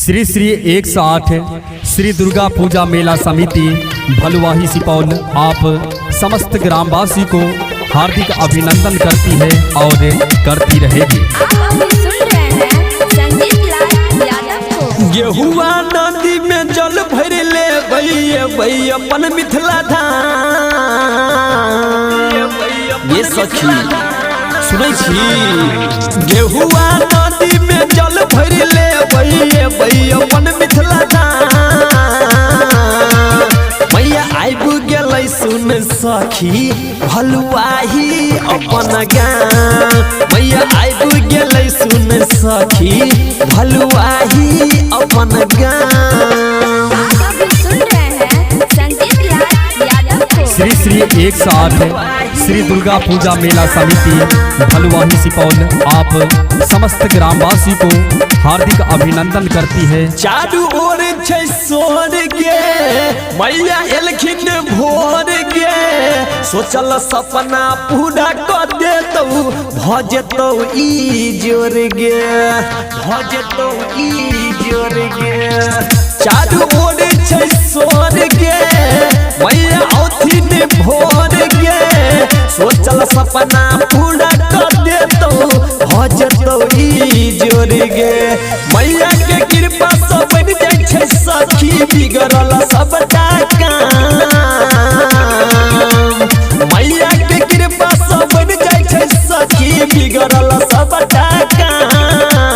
श्री श्री 108 श्री दुर्गा पूजा मेला समिति भलुवाही सुपौल आप समस्त ग्रामवासी को हार्दिक अभिनंदन करती है और करती रहेगी। गेहुआ नदी में जल भर ले भैया अपन मिथिला धाम। ये सखी सुनै छी, गेहुआ नदी में जल भर ले भैया अपन मिथिला धाम। मैया आबि गेलै सुन सखी भलुवाही अपन गाँव। मैया आबि गेलै सुन सखी भलुवाही अपन गाँव। श्री श्री 108 श्री दुर्गा पूजा मेला समिति भलुवाही सुपौल आप समस्त ग्रामवासी को हार्दिक अभिनंदन करती है। चारू ओर छै सोहर गे मैया एलखिन भोर गे, सोचल सपना पूरा कर देतौ भ जेतौ ई जोर गे, भ जेतौ ई जोर गे। चारू ओर छै सोहर गे मैया औथिन भोर गे, सोचल सपना पूरा कर देतौ भ जेतौ ई जोर गे। मैया के कृपा से बन जाइ छै सखी बिगड़ल सबटा काम। मैया के कृपा से बन जाइ छै सखी बिगड़ल सबटा काम।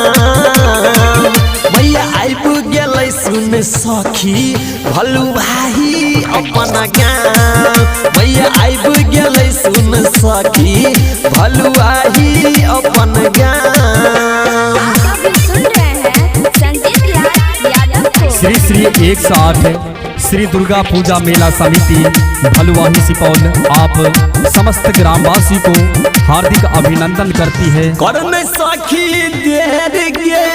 मैया आबि गेलै सुन सखी भलुवाही अपन गाँव। मैया आबि गेलै सुन सखी भलुवाही अपन गाँव। श्री श्री 108 श्री दुर्गा पूजा मेला समिति भलुवाही सुपौल आप समस्त ग्रामवासी को हार्दिक अभिनंदन करती है। करने सखी देर गे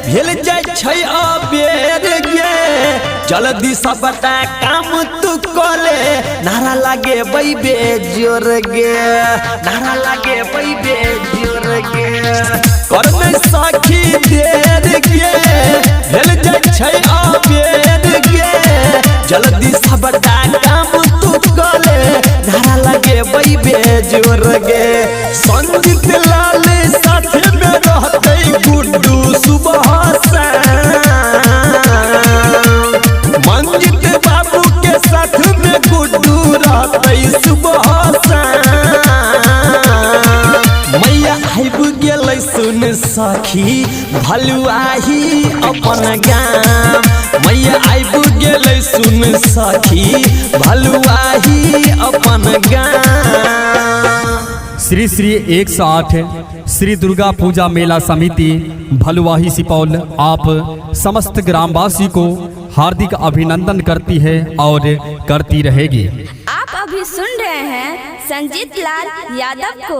भेल जाइ छै अबेर गे, जल्दी सबटा काम तू कले नारा लागे बैबे जोर गे, नारा लागे बैबे जोर गे। करने सखी देर गे भेल जाइ छै अबेर गे, जल्दी सबटा काम तू कले नारा लागे बैबे जोर गे। संजीत लाल साथ में रहते गुड्डू सुबह मंजित बाबू के साथ में गुड्डू रहते सुबह। मैया आबि गेलै सुन सखी भलुवाही अपन गाँव। मैया आबि गेलै सुन सखी भलुवाही अपन गाँव। श्री श्री 108 श्री दुर्गा पूजा मेला समिति भलुवाही सुपौल आप समस्त ग्रामवासी को हार्दिक अभिनंदन करती है और करती रहेगी। आप अभी सुन रहे हैं संजीत लाल यादव को।